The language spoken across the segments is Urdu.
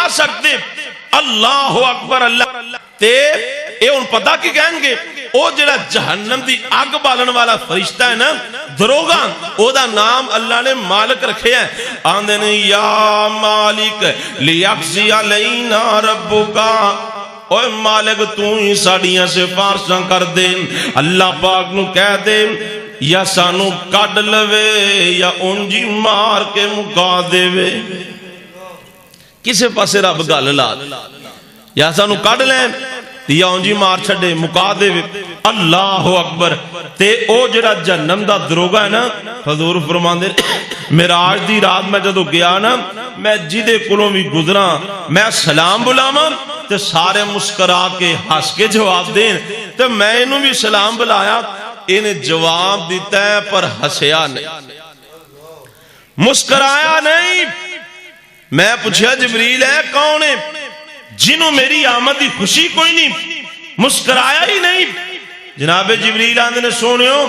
کھا سکتے اللہ اکبر اللہ تے اے ان پتہ کی کہیں گے او جڑا جہنم دی آگ بالن والا فرشتہ ہے نا دروگا او دا نام اللہ نے مالک رکھے ہیں آندے نے یا مالک لیقضی علینا ربکا اوہ مالک تو ہی ساڑیاں سے فارساں کر دے اللہ پاک نو کہہ دے یا سانو کڈ لوے یا انجی مار کے مکا دے وے کسے پاسے رب گل لا یا سانو کڈ لیں یا انجی مار چھڑے مکا دے وے اللہ اکبر تے او جڑا جہنم دا دروگا ہے نا حضور فرماندے معراج دی رات میں جدو گیا نا میں جدے کلوں بھی گزرا میں سلام بلاواں تے سارے مسکرا کے ہنس کے جواب دیں تے میں انہوں بھی سلام بلایا انہیں جواب دیتا ہے پر ہنسیا نہیں مسکرایا نہیں میں پوچھا جبریل ہے کون ہے جنہوں میری آمد دی خوشی کوئی نہیں مسکرایا ہی نہیں جناب جبریل آندے نے سونیو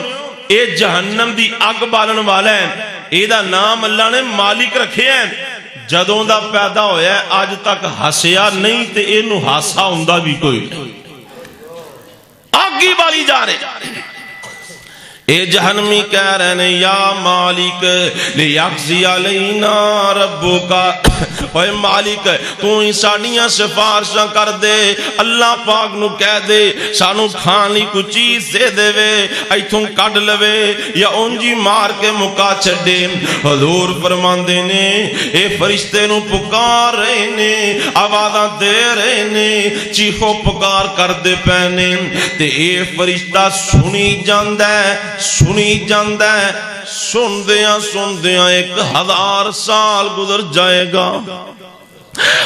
اے جہنم دی آگ بالن والا ہے اے دا نام اللہ نے مالک رکھے ہیں جدوں دا پیدا ہویا ہے آج تک ہسیا نہیں تے اینو ہاسا ہوندہ بھی کوئی نہیں آگی بالی جا رہے اے جہنمی کہہ رہے ہیں یا مالک لیقضی علینا ربکا اے مالک تو ہی ساڑیاں سفارشاں کر دے اللہ پاک نو کہہ دے سانو کھانی کو چیز دے دے وے ایتھوں کڈ لوے یا انجی مار کے مکا چھڑے حضور فرماندے نے اے فرشتے نو پکار رہے نے آوازاں دے رہے نے چیخو پکار کر دے پہنے تے اے فرشتہ سنی جاندہ ہے سن دیاں 1000 سال گزر جائے گا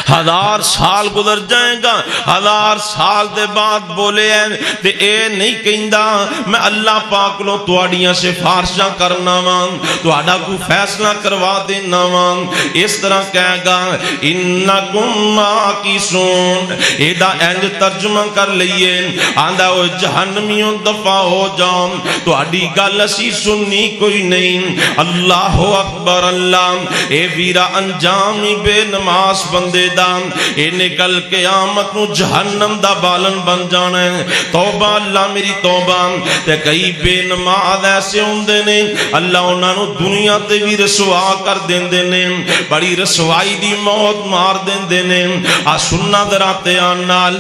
1000 سال گزر جائے گا 1000 سال دے بعد بولے ہیں تے اے نہیں کہندہ میں اللہ پاک لو توڑیاں سے فارشاں کرنا وان توڑا کو فیصلہ کروا دینا وان اس طرح کہے گا انکم ماکثون ایدہ اینج ترجمہ کر لئیے آندہ وہ جہنمیوں دفع ہو جاؤں توڑی گل اسی سننی کوئی نہیں اللہ اکبر اللہ اے ویرا انجامی بے نماز بندے دان اے نکل قیامت نو جہنم دا بالن بن جانا ہے توبہ اللہ میری توبہ تے کئی بے نماز ایسے ہوندے نے اللہ انہاں نو دنیا تے بھی رسوا کر دیندے نے بڑی رسوائی دی موت مار دیندے نے آ سننا دراتے آنال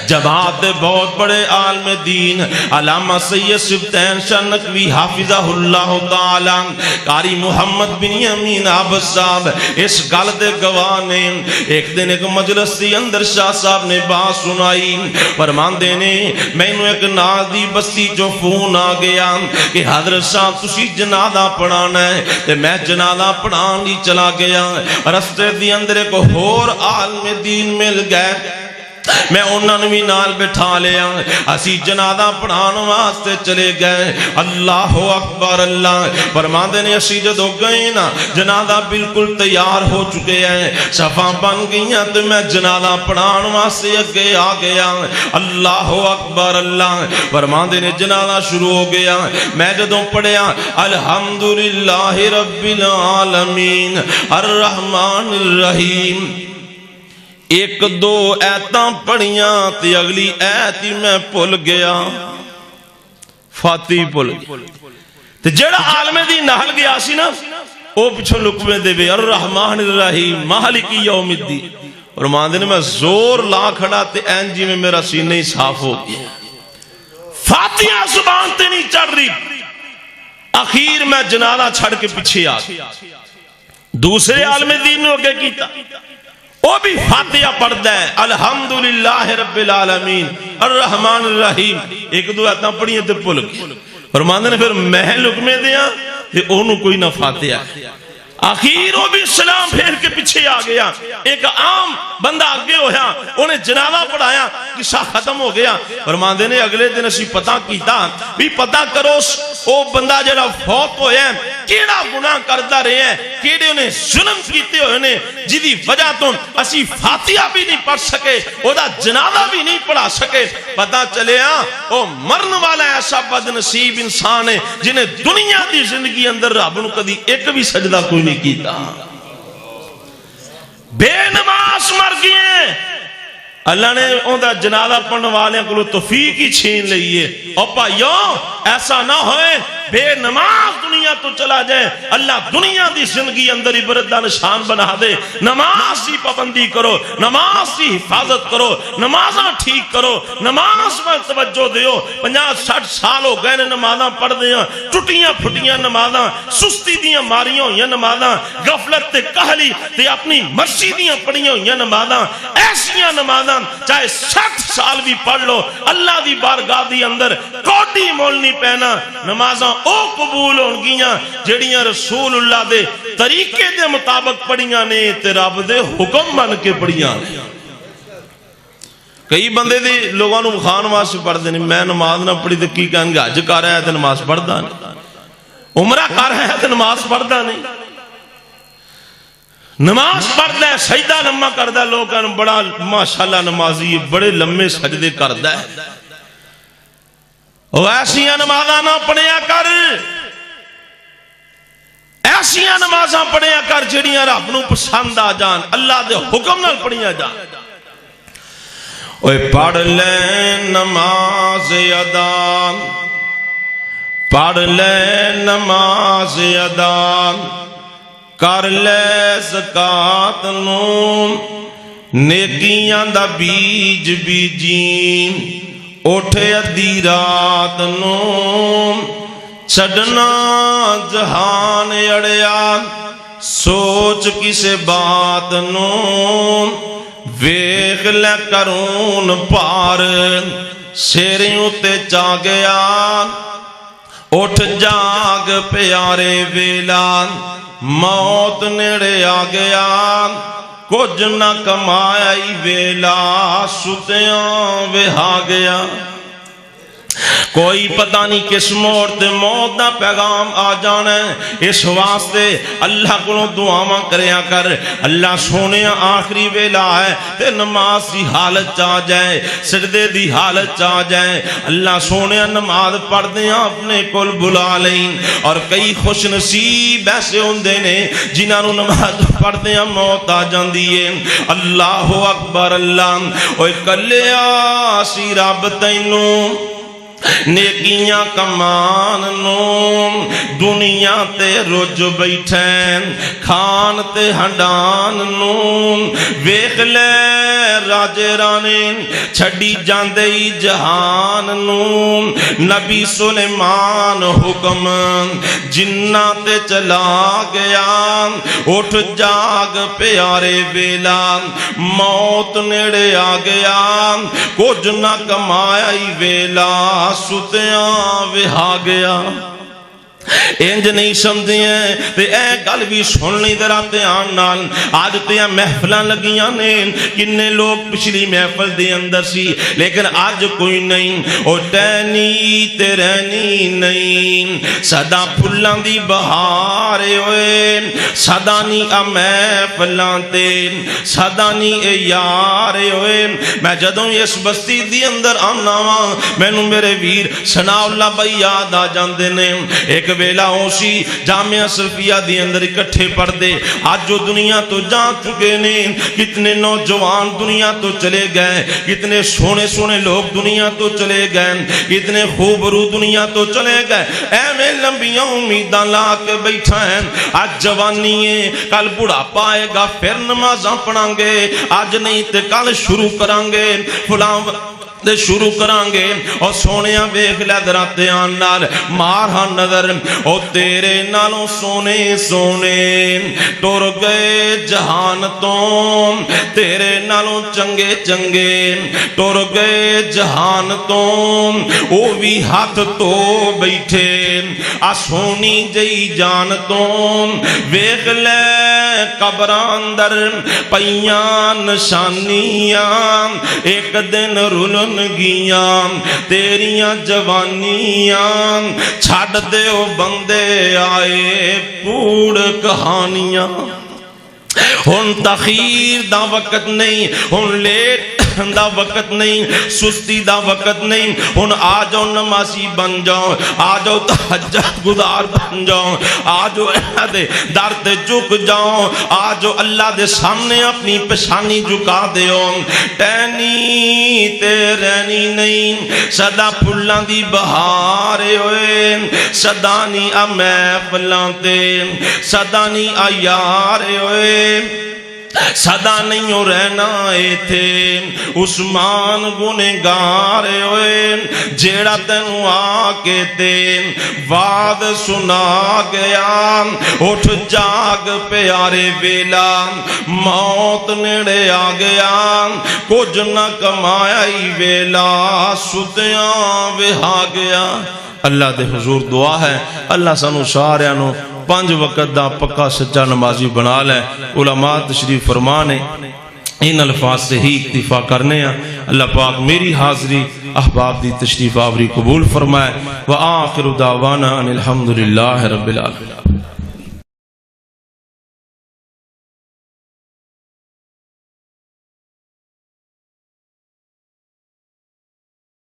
جماعت بہت بڑے عالم دین علامہ سید سبتین شاہ نقوی حافظہ اللہ تعالی قاری محمد بن یمین عبد صاحب اس گل دے گواہ نے ایک دن ایک مجلس دی اندر شاہ صاحب نے بات سنائی فرماندے نے میں نے ایک نادی بستی جو فون آ گیا کہ حضرت صاحب تسی جنازہ پڑھانا ہے تے میں جنازہ پڑھان لی چلا گیا رستے دی اندر ایک اور عالم دین مل گئے میں انہوں نے بھی نال بٹھا لیا اسی جنازہ پڑھان واسطے چلے گئے اللہ اکبر اللہ فرماندے نے اسی جدو گئے نا جنازہ بالکل تیار ہو چکے ہیں صفاں بن گئیاں تو میں جنازہ پڑھان واسطے اگے آ گیا اللہ اکبر اللہ فرماندے نے جنازہ شروع ہو گیا میں جدو پڑھیا الحمدللہ رب العالمین الرحمن الرحیم ایک دو ایتاں پڑھیاں تی اگلی ایتی میں پل گیا فاتح پل گیا تی جڑا عالم دی نحل گیا سی نا او پچھو لکمے دے بے الرحمن الرحیم مالکی یوم الدین اور ماندے نے میں زور لا کھڑا تے اینجی میں میرا سینہ ہی صاف ہو گیا فاتحہ زبان تے نہیں چڑھ رہی اخیر میں جنازہ چھڑ کے پیچھے آ گیا دوسرے عالم دین نے اگے کیتا وہ بھی فاتحہ پڑھتا ہے الحمدللہ رب العالمین الرحمن الرحیم ایک دو ایتاں پڑھی ہیں تے پل گئی فرماندے نے پھر میں لکمے دیا تے انہوں کوئی نہ فاتحہ آخیر وہ بھی سلام پھیر کے پیچھے آ گیا ایک عام بندہ آگے ہویا انہیں جنازہ پڑھایا قصہ ختم ہو گیا فرماندے نے اگلے دن اسی پتہ کیتا بھی پتہ کرو وہ بندہ جڑا فوت ہویا ہے کیڑا گناہ کرتا رہے ہیں کیڑے انہیں ظلم کیتے ہوئے نے جدی وجہ تو اسی فاتحہ بھی نہیں پڑھ سکے وہ دا جنازہ بھی نہیں پڑھا سکے پتہ چلے ہاں وہ مرن والا ایسا بد نصیب انسان ہے جنہیں دنیا دی زندگی اندر رب نو کدی ایک بھی سجدہ کوئی نہیں کیتا بے نماز اللہ نے ان دا جنازہ پڑھنے والے کو توفیق ہی چھین لئیے۔ اور بھائیو ایسا نہ ہوئے بے نماز دنیا تو چلا جائے، اللہ دنیا دی زندگی اندر عبرت دا نشان بنا دے۔ نماز کی پابندی کرو، نماز کی حفاظت کرو، نمازاں ٹھیک کرو، نماز میں توجہ دیو۔ 50-60 سال ہو گئے نے نمازاں پڑھ دیاں، ٹوٹیاں پھٹیاں نمازاں، سستی دیاں ماریاں ہوئیاں نمازاں، غفلت تے کہلی تے اپنی مرضی دیاں پڑھیاں ہوئیاں نمازاں، ایسیاں نمازاں چاہے 60 سال بھی پڑھ لو، اللہ دی بارگاہ دی اندر کوٹی مول نہیں پہنا۔ نمازاں او قبول ہون گیاں جڑیاں رسول اللہ دے طریقے دے مطابق پڑھیاں نے تے رب دے حکم من کے پڑھیاں نے۔ کئی بندے دے لوگوں نے خان واسطے پڑھ دے نہیں، میں نماز نہ پڑھی تو کی کہیں گے حج کر رہا ہے تو نماز پڑھدا نہیں، عمرہ کر رہا ہے تو نماز پڑھدا نہیں، نماز پڑھدا ہے سجدہ لمبا کردا، لوگ کہن بڑا ماشاءاللہ نمازی بڑے لمبے سجدے کردا ہے۔ اور ایسیاں نمازاں نہ پڑھیا کر، ایسیاں نمازاں پڑھیا کر جڑیاں رب نوں پسند آ جان، اللہ دے حکم نال پڑھیا جان۔ اوے پڑھ لے نماز ادا، پڑھ لے نماز ادا، کر لے زکات نوں نیکیاں دا بیج بیجی، اٹھے ادھی رات نوں چھڈنا جہان اڑیا، سوچ کسے بات نوں ویکھ لے کرون پار، سیریوں تے چا گیا اٹھ جاگ پیارے ویلا، موت نیڑے آ گیا کچھ نہ کمایا ہی ویلا، ستیاں وہا گیا۔ کوئی پتہ نہیں کس موڑ تے موت دا پیغام آ جانا ہے، اس واسطے اللہ کو دعاواں کریا کر، اللہ سونے آخری ویلا ہے تے نماز دی حالت چاہ جائے، سجدے دی چاہ آ جائے، اللہ سونے نماز پڑھ دیاں اپنے کول بلا لیں۔ اور کئی خوش نصیب ایسے ہوندے نے جنہاں نوں نماز پڑھ دیاں موت آ جاندی ہے۔ اللہ اکبر اللہ، اوے کلیا سی رب تینوں نیکیاں کمان نوں، دنیا تے رج بیٹھیں کھان تے ہنڈان نوں، ویکھ لے راجے رانے چھڑی جاندے جہان نوں، نبی سلیمان حکم جنہ تے چلا گیا، اٹھ جاگ پیارے ویلا، موت نیڑے آ گیا کچھ نہ کمایا ہی ویلا، ستیاں وہا گیا۔ انج نہیں سمجھے ہیں تے اے گل بھی سن لی ذرا دھیان نال، آج تے محفلاں لگیاں نے، کنے لوگ پچھلی محفل دے اندر سی لیکن آج کوئی نہیں، او ٹہنی تے رہنی نہیں، سدا پھلاں دی بہار ہوئے، سدا نہیں آ محفلاں تے، سدا نہیں اے یار ہوئے۔ میں جدوں اس بستی دی اندر آنا وا مینوں میرے ویر ثناء اللہ بھائی یاد آ جاندے نے۔ ایک ویلا اوسی جامعہ سلفیہ دی اندر اکٹھے پڑھ دے، آج جو دنیا تو جان چکے نے، کتنے نوجوان دنیا تو چلے گئے، کتنے سونے سونے لوگ دنیا تو چلے گئے، کتنے خوبرو دنیا تو چلے گئے، اے میں لمبیاں امیداں لا کے بیٹھا ہے، آج جوانی ہے کل بڑھا پائے گا پھر نمازاں پڑھاں گے، آج نہیں تے کل شروع کریں گے، فلاں دے شروع کرانگے۔ اور سونیاں ویکھ لے ذرا دھیان نال، مارہا نظر او تیرے نالوں سونے سونے ٹر گئے جہان تو، تیرے نالوں چنگے چنگے ٹر گئے جہان تو، او بھی ہاتھ تو بیٹھے آ سونی جئی جان تو، ویکھ لے قبراں اندر پیاں نشانیاں، ایک دن رلن گیاں تیریاں جوانیاں، چھڑ دیو بندے آئے پوڑ کہانیاں۔ ہن تخیر دا وقت نہیں، ہن لیٹ بیٹھن دا وقت نہیں، سستی دا وقت نہیں، ہن آ جاؤ نمازی بن جاؤ، آ جاؤ تہجد گزار بن جاؤ، آ جاؤ اللہ دے در تے جھک جاؤ، آ جاؤ اللہ دے سامنے اپنی پیشانی جھکا دیو۔ ٹہنی تے رہنی نہیں، سدا پھلاں دی بہار ہوئے، سدا نہیں آ محفلاں تے، سدا نہیں آ یار ہوئے، سدا نہیں ہو رہنا ایتھے عثمان گنہگار ہوئے، جیڑا تینوں آ کے تے وعد سنا گیا، اٹھ جاگ پیارے ویلا، موت نیڑے آ گیا، کچھ نہ کمایا ہی ویلا، ستیاں وہا گیا۔ اللہ دے حضور دعا ہے اللہ سانو سارے نو 5 وقت دا پکا سچا نمازی بنا لے۔ علماء تشریف فرمانے ان الفاظ سے ہی اکتفا کرنے ہیں۔ اللہ پاک میری حاضری احباب دی تشریف آوری قبول فرمائے۔ وآخر دعوانا ان الحمدللہ رب العالمین۔